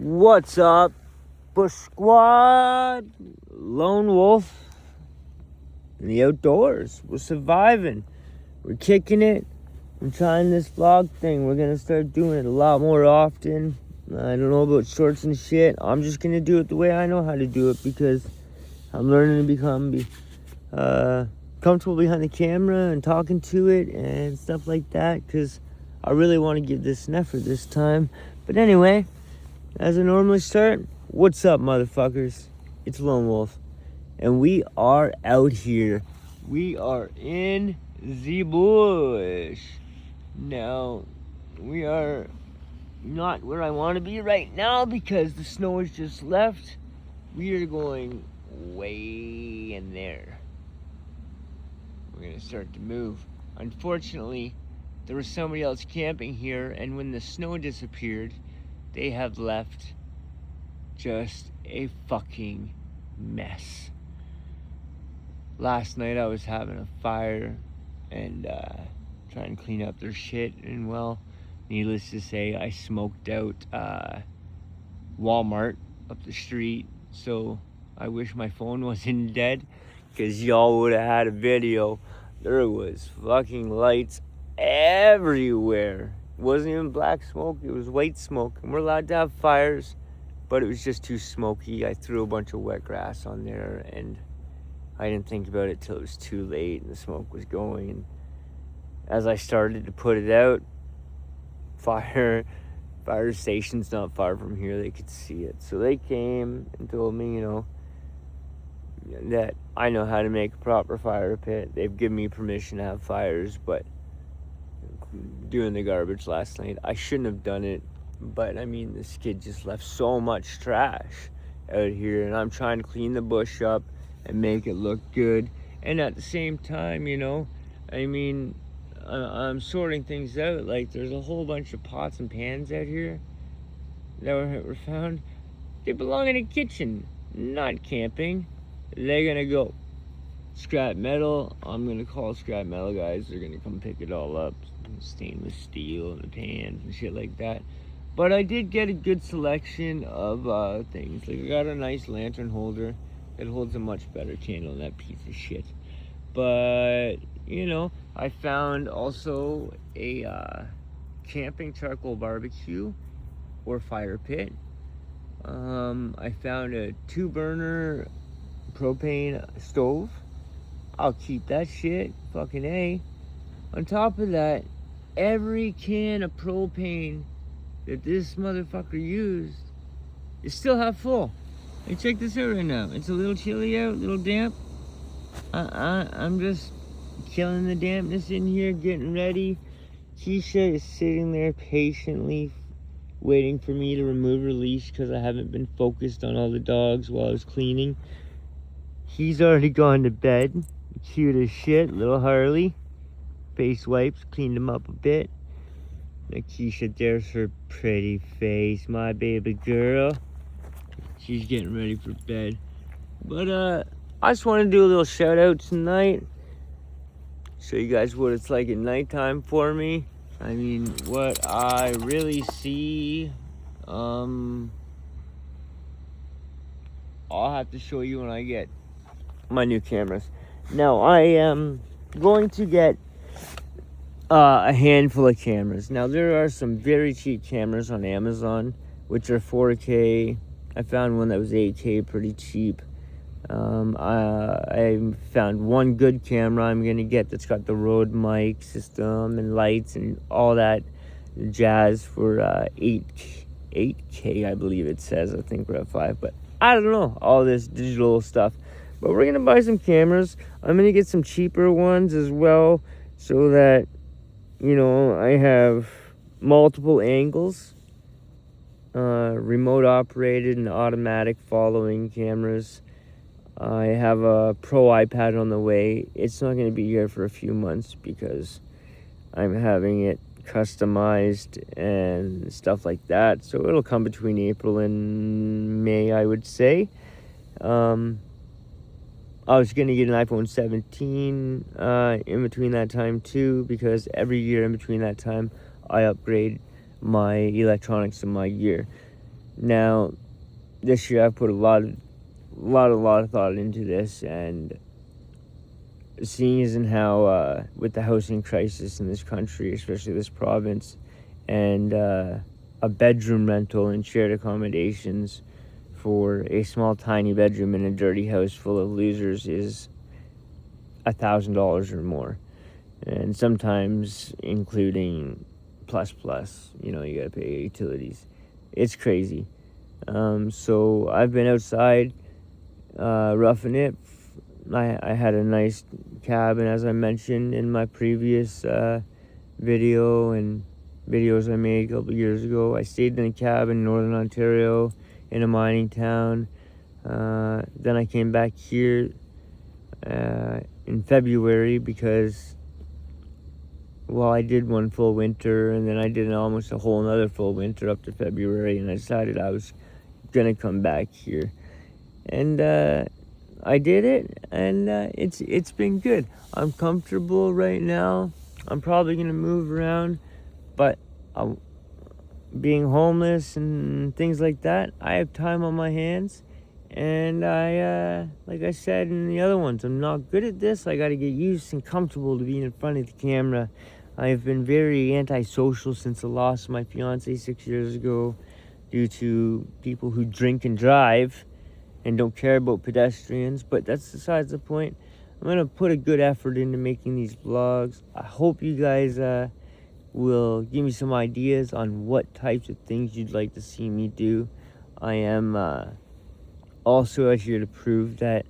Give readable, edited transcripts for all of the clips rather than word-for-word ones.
What's up, Bush Squad? Lonewolf in the outdoors. We're surviving. We're kicking it. We're trying this vlog thing. We're gonna start doing it a lot more often. I don't know about shorts and shit. I'm just gonna do it the way I know how to do it because I'm learning to become comfortable behind the camera and talking to it and stuff like that, because I really want to give this an effort this time. But anyway, as I normally start, what's up, motherfuckers? It's Lonewolf, and we are out here. We are in the bush. Now, we are not where I want to be right now because the snow has just left. We are going way in there. We're gonna start to move. Unfortunately, there was somebody else camping here, and when the snow disappeared, they have left just a fucking mess. Last night I was having a fire and trying to clean up their shit, and well, needless to say, I smoked out Walmart up the street. So I wish my phone wasn't dead, because y'all would have had a video. There was fucking lights everywhere. It wasn't even black smoke, it was white smoke. And we're allowed to have fires, but it was just too smoky. I threw a bunch of wet grass on there, and I didn't think about it till it was too late and the smoke was going. And as I started to put it out, fire station's not far from here, they could see it. So they came and told me, that I know how to make a proper fire pit. They've given me permission to have fires, but doing the garbage last night, I shouldn't have done it. But I mean, this kid just left so much trash out here, and I'm trying to clean the bush up and make it look good. And at the same time, I'm sorting things out. Like, there's a whole bunch of pots and pans out here that were found. They belong in a kitchen, not camping. They're gonna go. Scrap metal, I'm gonna call scrap metal guys. They're gonna come pick it all up. Stainless steel and the pans and shit like that. But I did get a good selection of things. Like, I got a nice lantern holder. It holds a much better candle than that piece of shit. But, I found also a camping charcoal barbecue or fire pit. I found a 2-burner propane stove. I'll keep that shit. Fucking A. On top of that, every can of propane that this motherfucker used is still half full. Hey, check this out right now. It's a little chilly out, a little damp. I'm just killing the dampness in here, getting ready. Keisha is sitting there patiently waiting for me to remove her leash because I haven't been focused on all the dogs while I was cleaning. He's already gone to bed. Cute as shit, little Harley. Face wipes, cleaned him up a bit. Now Keisha, there's her pretty face, my baby girl. She's getting ready for bed. But I just want to do a little shout out tonight. Show you guys what it's like at nighttime for me. I mean, what I really see. I'll have to show you when I get my new cameras. Now, I am going to get a handful of cameras. Now, there are some very cheap cameras on Amazon, which are 4K. I found one that was 8K pretty cheap. I found one good camera I'm going to get that's got the Rode mic system and lights and all that jazz for 8K, I believe it says. I think we're at 5, but I don't know, all this digital stuff. But we're going to buy some cameras. I'm going to get some cheaper ones as well, so that, I have multiple angles, remote operated and automatic following cameras. I have a pro iPad on the way. It's not going to be here for a few months because I'm having it customized and stuff like that. So it'll come between April and May, I would say. I was going to get an iPhone 17 in between that time too, because every year in between that time I upgrade my electronics in my gear. Now, this year I put a lot of thought into this, and seeing as in how with the housing crisis in this country, especially this province, and a bedroom rental and shared accommodations for a small tiny bedroom in a dirty house full of losers is $1,000 or more, and sometimes including plus, you gotta pay utilities. It's crazy. So I've been outside roughing it. I had a nice cabin, as I mentioned in my previous video and videos I made a couple years ago. I stayed in a cabin in Northern Ontario in a mining town. Then I came back here in February because, well, I did one full winter, and then I did almost a whole another full winter up to February, and I decided I was gonna come back here. And I did it, and it's been good. I'm comfortable right now. I'm probably gonna move around, but being homeless and things like that, I have time on my hands, and like I said in the other ones, I'm not good at this. I got to get used and comfortable to being in front of the camera. I've been very antisocial since the loss of my fiance 6 years ago, due to people who drink and drive and don't care about pedestrians, but that's besides the point. I'm gonna put a good effort into making these vlogs. I hope you guys will give me some ideas on what types of things you'd like to see me do. I am also out here to prove that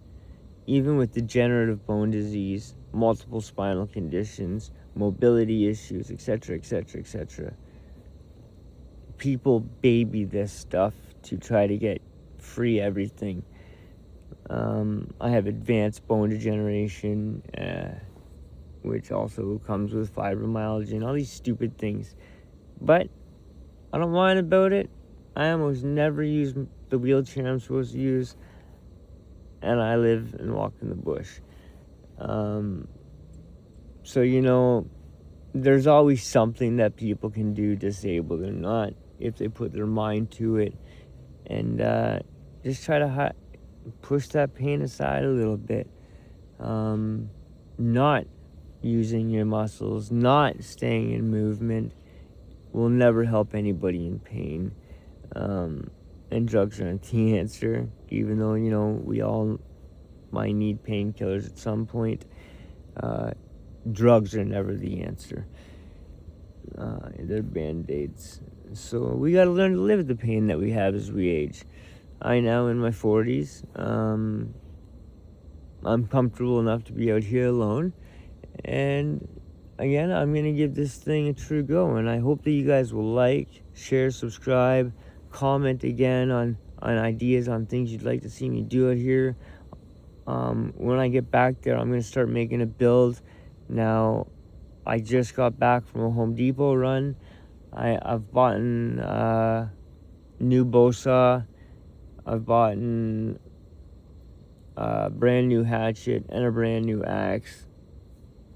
even with degenerative bone disease, multiple spinal conditions, mobility issues, etc., etc., etc., people baby this stuff to try to get free everything. I have advanced bone degeneration, which also comes with fibromyalgia and all these stupid things. But I don't whine about it. I almost never use the wheelchair I'm supposed to use, and I live and walk in the bush. So, there's always something that people can do, disabled or not, if they put their mind to it, and just try to push that pain aside a little bit. Not using your muscles, not staying in movement will never help anybody in pain. And drugs aren't the answer, even though, we all might need painkillers at some point. Drugs are never the answer. They're band-aids. So we gotta learn to live with the pain that we have as we age. I now in my 40s. I'm comfortable enough to be out here alone. And again, I'm going to give this thing a true go. And I hope that you guys will like, share, subscribe, comment again on ideas on things you'd like to see me do out here. When I get back there, I'm going to start making a build. Now, I just got back from a Home Depot run. I've bought a new bow saw. I've bought a brand new hatchet and a brand new axe.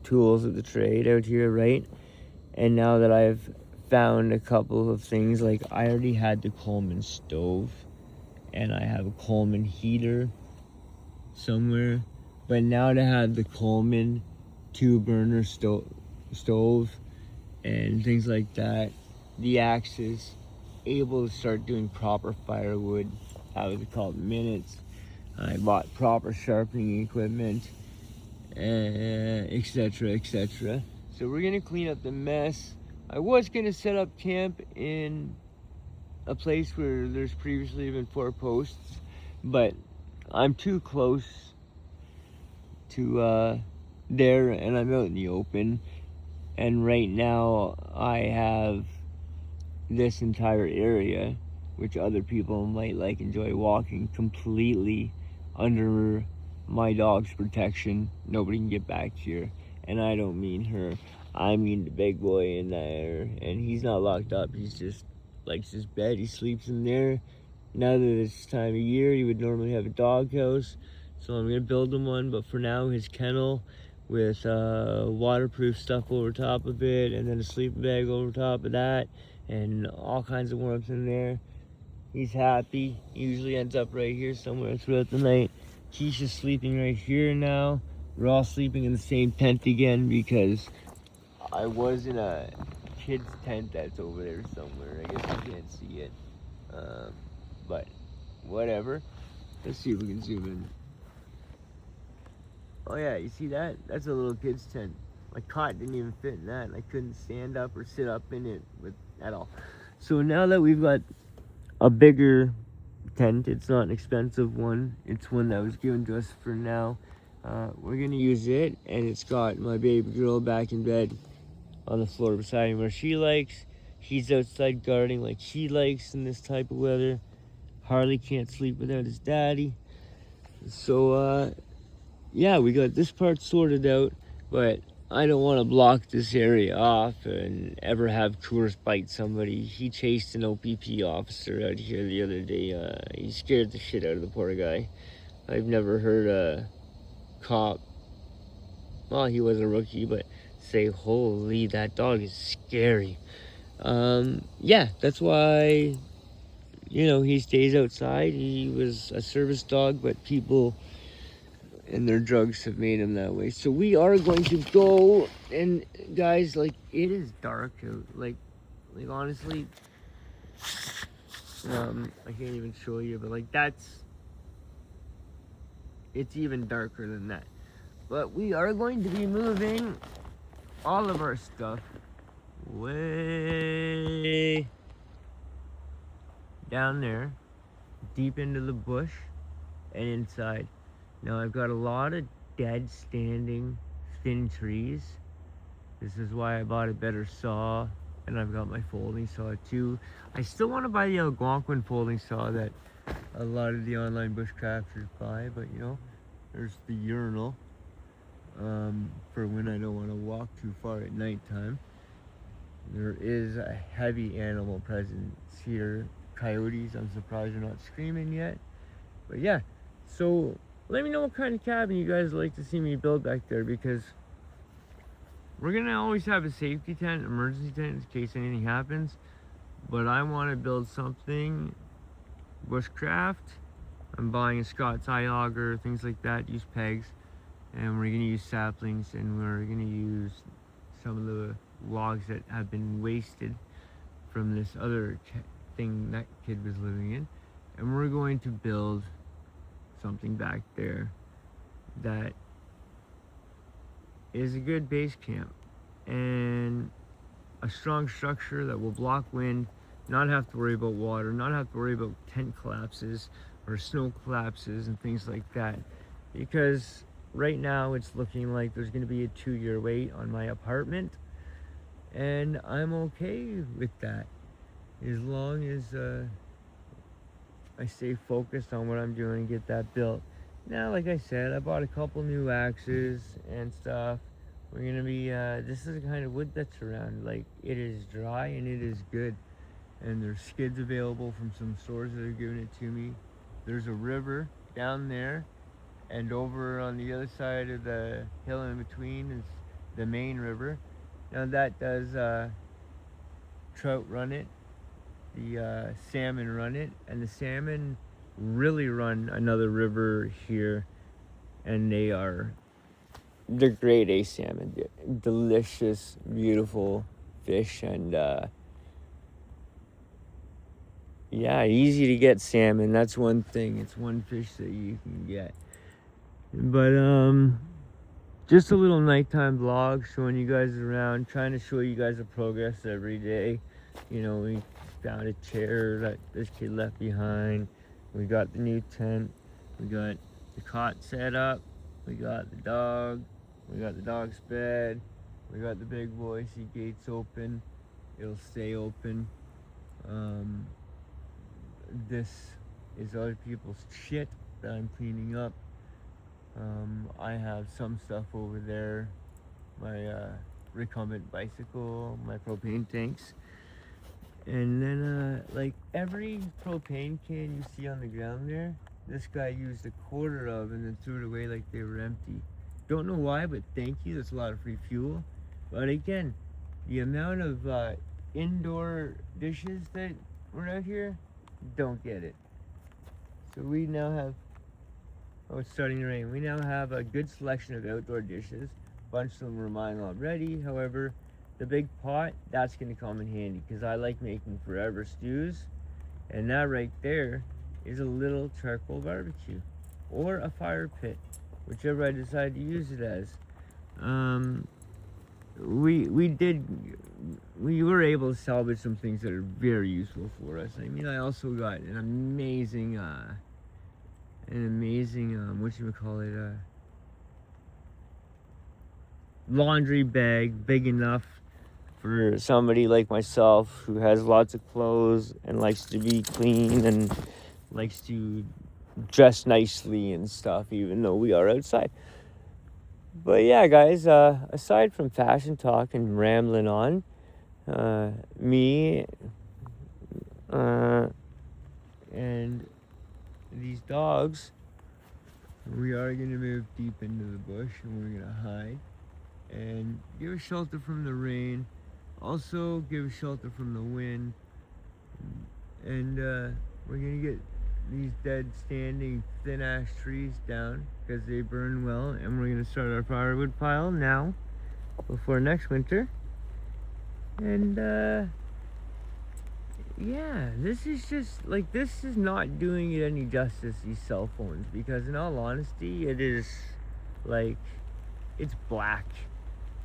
Tools of the trade out here, right? And now that I've found a couple of things, like I already had the Coleman stove, and I have a Coleman heater somewhere. But now to have the Coleman 2-burner stove and things like that, the axe is able to start doing proper firewood. I would call it minutes. I bought proper sharpening equipment, etc., etc. So we're gonna clean up the mess. I was gonna set up camp in a place where there's previously been 4 posts, but I'm too close to there, and I'm out in the open. And right now I have this entire area, which other people might enjoy walking, completely under my dog's protection. Nobody can get back here, and I don't mean her. I mean the big boy in there, and he's not locked up. He's just likes his bed. He sleeps in there. Now that it's time of year, he would normally have a dog house, so I'm gonna build him one. But for now, his kennel with waterproof stuff over top of it, and then a sleeping bag over top of that, and all kinds of warmth in there. He's happy. He usually ends up right here somewhere throughout the night. Keisha's sleeping right here now. We're all sleeping in the same tent again because I was in a kid's tent that's over there somewhere. I guess you can't see it. But whatever. Let's see if we can zoom in. Oh yeah, you see that? That's a little kid's tent. My cot didn't even fit in that, and I couldn't stand up or sit up in it at all. So now that we've got a bigger tent, it's not an expensive one. It's one that was given to us for now. We're gonna use it, and it's got my baby girl back in bed on the floor beside me where she likes. He's outside guarding like she likes in this type of weather. Harley can't sleep without his daddy. So, yeah, we got this part sorted out, but I don't want to block this area off and ever have Coors bite somebody. He chased an OPP officer out here the other day. He scared the shit out of the poor guy. I've never heard a cop, well, he was a rookie, but say, holy, that dog is scary. Yeah, that's why, he stays outside. He was a service dog, but people and their drugs have made him that way. So we are going to go, and guys, like, it is dark out. Like honestly, I can't even show you, but like it's even darker than that. But we are going to be moving all of our stuff way down there, deep into the bush and inside. Now I've got a lot of dead standing thin trees. This is why I bought a better saw, and I've got my folding saw too. I still want to buy the Algonquin folding saw that a lot of the online bushcrafters buy, but there's the urinal for when I don't want to walk too far at nighttime. There is a heavy animal presence here. Coyotes, I'm surprised they're not screaming yet. But yeah, so let me know what kind of cabin you guys like to see me build back there, because we're gonna always have a safety tent, emergency tent in case anything happens. But I want to build something bushcraft. I'm buying a Scott's eye auger, things like that. Use pegs, and we're gonna use saplings, and we're gonna use some of the logs that have been wasted from this other thing that kid was living in, and we're going to build something back there that is a good base camp and a strong structure that will block wind, not have to worry about water, not have to worry about tent collapses or snow collapses and things like that. Because right now it's looking like there's going to be a 2-year wait on my apartment, and I'm okay with that as long as I stay focused on what I'm doing and get that built. Now, like I said, I bought a couple new axes and stuff. We're gonna be, this is the kind of wood that's around. Like, it is dry and it is good. And there's skids available from some stores that are giving it to me. There's a river down there, and over on the other side of the hill in between is the main river. Now that does trout run it, the salmon run it, and the salmon really run another river here, and they're grade A salmon, delicious, beautiful fish, and yeah, easy to get salmon. That's one thing. It's one fish that you can get. But just a little nighttime vlog showing you guys around, trying to show you guys the progress every day. We found a chair that this kid left behind. We got the new tent. We got the cot set up. We got the dog. We got the dog's bed. We got the big boy. See, gates open. It'll stay open. This is other people's shit that I'm cleaning up. I have some stuff over there. My recumbent bicycle, my propane tanks. And then, like, every propane can you see on the ground there, this guy used a quarter of and then threw it away like they were empty. Don't know why, but thank you. That's a lot of free fuel. But again, the amount of indoor dishes that were out here, don't get it. So we now have, oh, it's starting to rain. We now have a good selection of outdoor dishes. A bunch of them are mine already. However, the big pot, that's going to come in handy because I like making forever stews. And that right there is a little charcoal barbecue or a fire pit, whichever I decide to use it as. We were able to salvage some things that are very useful for us. I mean, I also got an amazing whatchamacallit, laundry bag big enough for somebody like myself who has lots of clothes and likes to be clean and likes to dress nicely and stuff, even though we are outside. But yeah, guys, aside from fashion talk and rambling on, me and these dogs, we are going to move deep into the bush and we're going to hide and give shelter from the rain, also give shelter from the wind, and we're going to get these dead standing thin ash trees down because they burn well, and we're going to start our firewood pile now before next winter. And yeah, this is just like, this is not doing it any justice, these cell phones, because in all honesty it is like, it's black.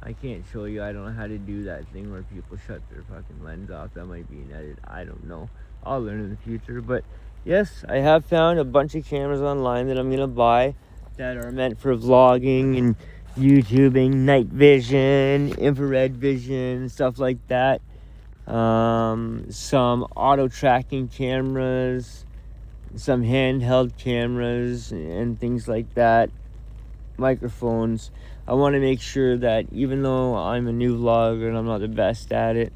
I can't show you. I don't know how to do that thing where people shut their fucking lens off. That might be an edit. I don't know. I'll learn in the future. But yes, I have found a bunch of cameras online that I'm going to buy that are meant for vlogging and YouTubing, night vision, infrared vision, stuff like that. Some auto tracking cameras, some handheld cameras and things like that. Microphones. I want to make sure that even though I'm a new vlogger and I'm not the best at it,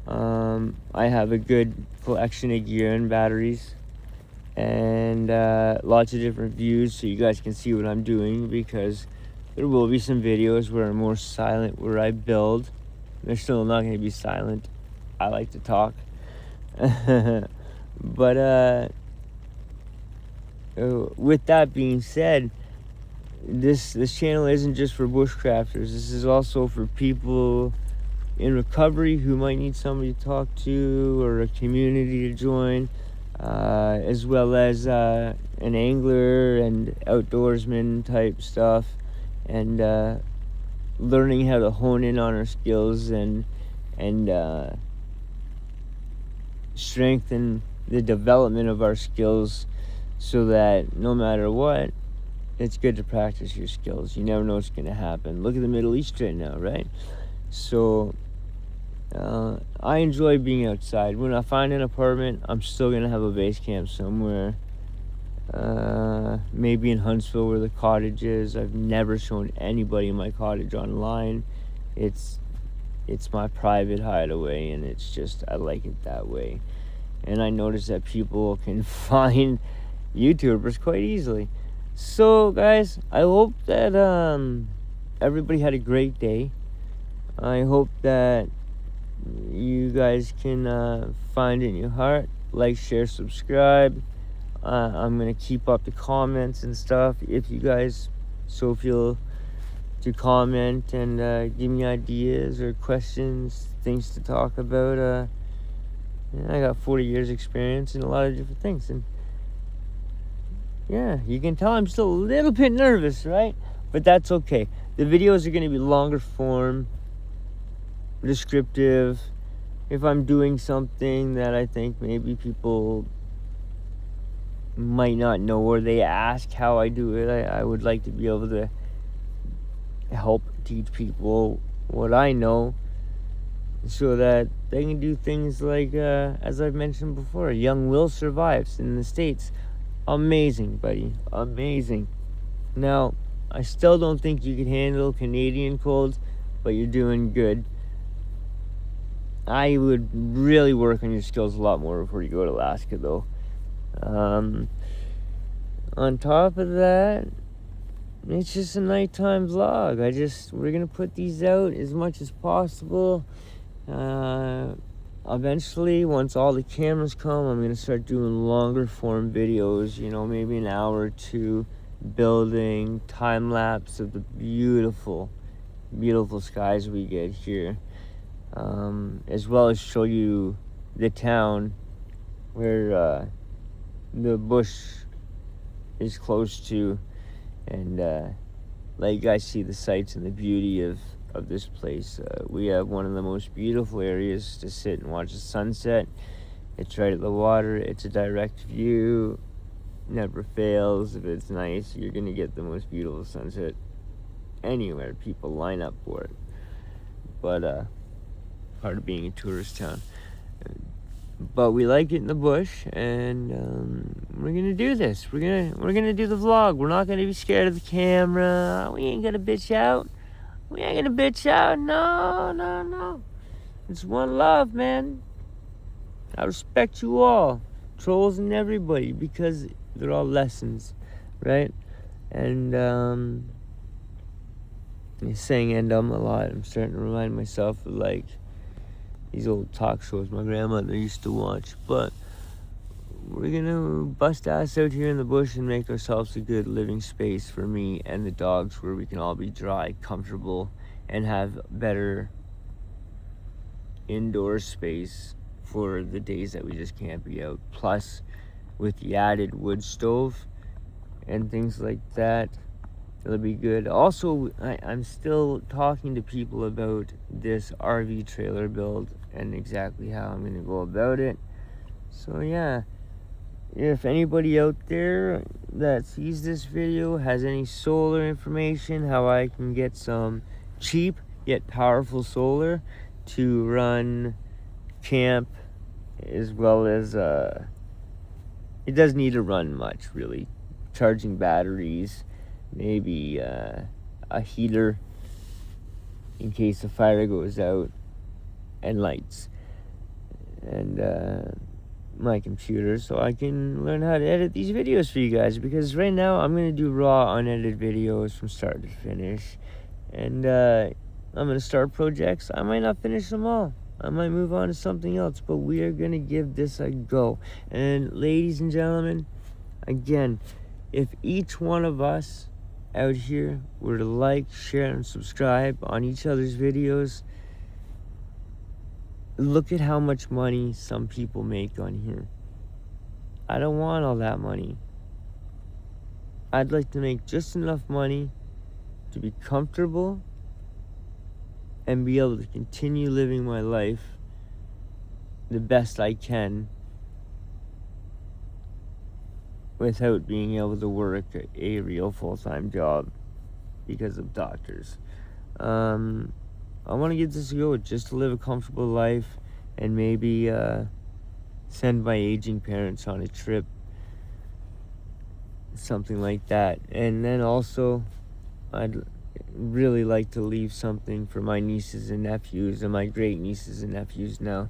I have a good collection of gear and batteries and lots of different views so you guys can see what I'm doing, because there will be some videos where I'm more silent, where I build. They're still not going to be silent. I like to talk. But with that being said, this channel isn't just for bushcrafters. This is also for people in recovery who might need somebody to talk to or a community to join, as well as an angler and outdoorsman type stuff, and learning how to hone in on our skills and strengthen the development of our skills, so that no matter what, it's good to practice your skills. You never know what's going to happen. Look at the Middle East right now, right? So I enjoy being outside. When I find an apartment, I'm still going to have a base camp somewhere. Maybe in Huntsville where the cottage is. I've never shown anybody my cottage online. It's my private hideaway, and it's just, I like it that way. And I notice that people can find YouTubers quite easily. So guys, I hope that everybody had a great day. I hope that you guys can find it in your heart, like, share, subscribe. I'm gonna keep up the comments and stuff if you guys so feel to comment and give me ideas or questions, things to talk about. I got 40 years experience in a lot of different things, and yeah, you can tell I'm still a little bit nervous, right? But that's okay. The videos are going to be longer form, descriptive. If I'm doing something that I think maybe people might not know, or they ask how I do it, I would like to be able to help teach people what I know, so that they can do things like, as I've mentioned before, Young Will survives in the States. Amazing, buddy. Amazing. Now, I still don't think you can handle Canadian cold, but you're doing good. I would really work on your skills a lot more before you go to Alaska, though. On top of that, it's just a nighttime vlog. We're gonna put these out as much as possible. eventually, once all the cameras come, I'm going to start doing longer form videos, you know, maybe an hour or two, building time lapse of the beautiful, beautiful skies we get here, as well as show you the town where the bush is close to, and let you guys see the sights and the beauty of this place. We have one of the most beautiful areas to sit and watch the sunset. It's right at the water. It's a direct view. Never fails. If it's nice, you're gonna get the most beautiful sunset anywhere. People line up for it. But part of being a tourist town. But we like it in the bush, and we're gonna do this. We're gonna do the vlog. We're not gonna be scared of the camera. We ain't gonna bitch out. We ain't gonna bitch out. No, no, no. It's one love, man. I respect you all, trolls and everybody, because they're all lessons, right? And I'm saying "and" a lot. I'm starting to remind myself of like these old talk shows my grandmother used to watch. But we're gonna bust ass out here in the bush and make ourselves a good living space for me and the dogs, where we can all be dry, comfortable, and have better indoor space for the days that we just can't be out. Plus, with the added wood stove and things like that, it'll be good. Also, I'm still talking to people about this RV trailer build and exactly how I'm gonna go about it. So yeah, if anybody out there that sees this video has any solar information, how I can get some cheap yet powerful solar to run camp, as well as it doesn't need to run much, really. Charging batteries, maybe a heater in case the fire goes out, and lights, and my computer, so I can learn how to edit these videos for you guys, because right now I'm gonna do raw unedited videos from start to finish, and I'm gonna start projects. I might not finish them all. I might move on to something else, but we are gonna give this a go. And ladies and gentlemen, again, if each one of us out here were to like, share, and subscribe on each other's videos, look at how much money some people make on here. I don't want all that money. I'd like to make just enough money to be comfortable and be able to continue living my life the best I can without being able to work a real full-time job because of doctors. I want to give this a go, just to live a comfortable life, and maybe send my aging parents on a trip, something like that. And then also, I'd really like to leave something for my nieces and nephews, and my great nieces and nephews now,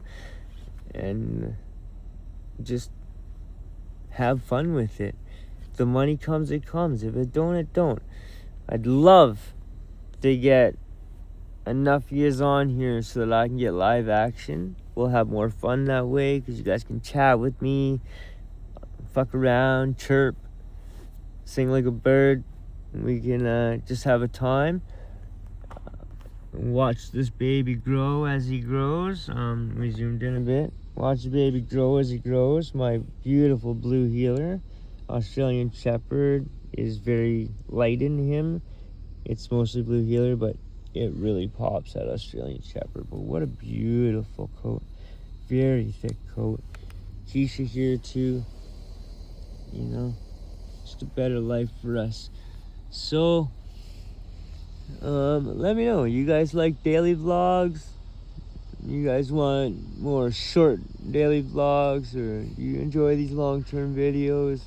and just have fun with it. If the money comes, it comes. If it don't, it don't. I'd love to get enough years on here so that I can get live action. We'll have more fun that way, because you guys can chat with me, fuck around, chirp, sing like a bird. We can just have a time, watch this baby grow as he grows. We zoomed in a bit. Watch the baby grow as he grows. My beautiful blue heeler, Australian Shepherd, is very light in him. It's mostly blue heeler, but it really pops at Australian Shepherd. But what a beautiful coat. Very thick coat. Keisha here too. You know, just a better life for us. So, let me know. You guys like daily vlogs? You guys want more short daily vlogs, or you enjoy these long-term videos?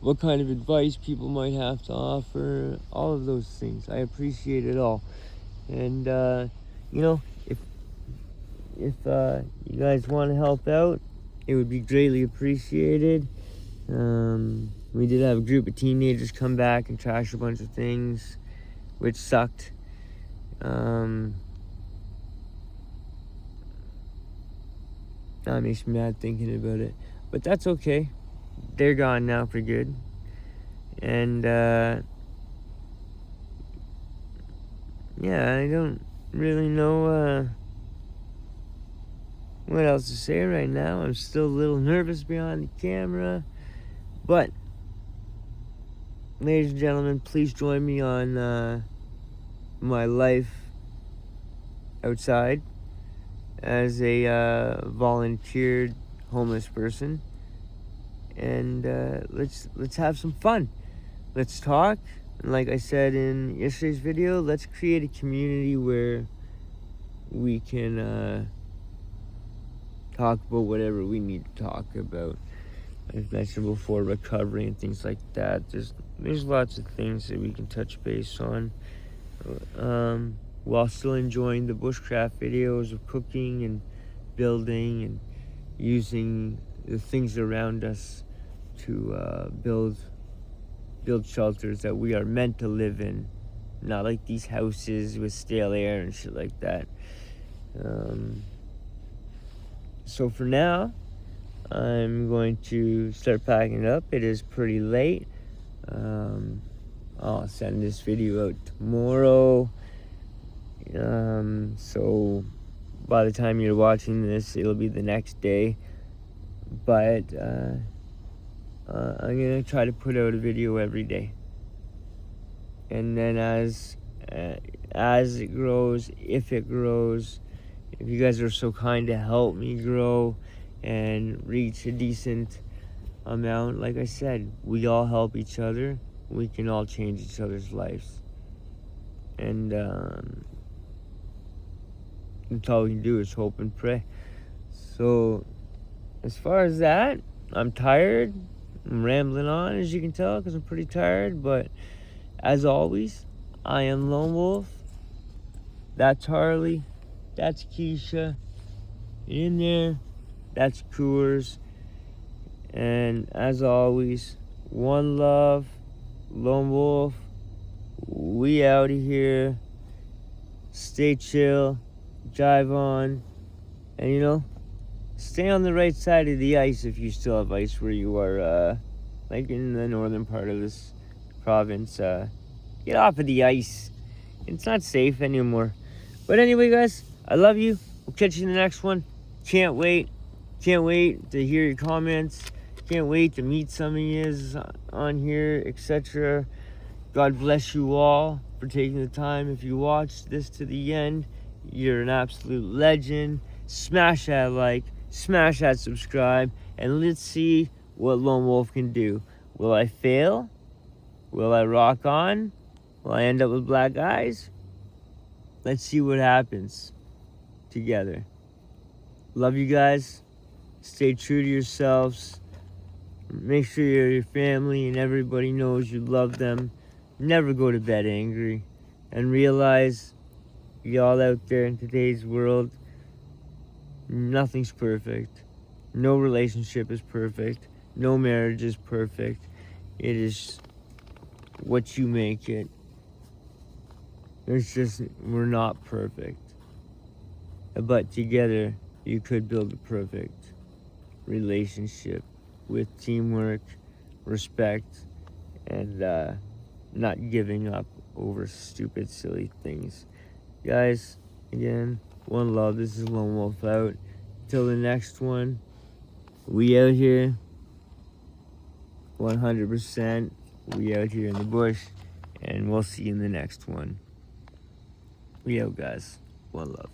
What kind of advice people might have to offer? All of those things. I appreciate it all. And, you know, if you guys want to help out, it would be greatly appreciated. We did have a group of teenagers come back and trash a bunch of things, which sucked. That makes me mad thinking about it. But that's okay. They're gone now for good. And, yeah, I don't really know, what else to say right now. I'm still a little nervous behind the camera. But, ladies and gentlemen, please join me on, my life outside as a volunteered homeless person, and let's have some fun. Let's talk, and like I said in yesterday's video, let's create a community where we can talk about whatever we need to talk about. I've mentioned before, recovery and things like that. There's lots of things that we can touch base on, while still enjoying the bushcraft videos of cooking and building and using the things around us to build shelters that we are meant to live in, not like these houses with stale air and shit like that. So for now, I'm going to start packing up. It is pretty late. I'll send this video out tomorrow. So by the time you're watching this, it'll be the next day. But I'm gonna try to put out a video every day. And then as it grows, if it grows, if you guys are so kind to help me grow and reach a decent amount, like I said, we all help each other. We can all change each other's lives. And that's all we can do is hope and pray. So as far as that, I'm tired. I'm rambling on, as you can tell, because I'm pretty tired. But as always, I am Lonewolf. That's Harley. That's Keisha. In there, that's Coors. And as always, one love, Lonewolf. We out of here. Stay chill. Drive on. And stay on the right side of the ice if you still have ice where you are, like in the northern part of this province. Get off of the ice. It's not safe anymore. But anyway, guys, I love you. We'll catch you in the next one. Can't wait. Can't wait to hear your comments. Can't wait to meet some of you on here, etc. God bless you all for taking the time. If you watched this to the end, you're an absolute legend. Smash that like, smash that subscribe, and let's see what Lonewolf can do. Will I fail? Will I rock on? Will I end up with black eyes? Let's see what happens together. Love you guys. Stay true to yourselves. Make sure your family and everybody knows you love them. Never go to bed angry. And realize, y'all out there in today's world, nothing's perfect. No relationship is perfect. No marriage is perfect. It is what you make it. It's just, we're not perfect. But together, you could build a perfect relationship with teamwork, respect, and not giving up over stupid, silly things. Guys, again, one love. This is Lonewolf out. Till the next one, we out here, 100%. We out here in the bush, and we'll see you in the next one. We out, guys. One love.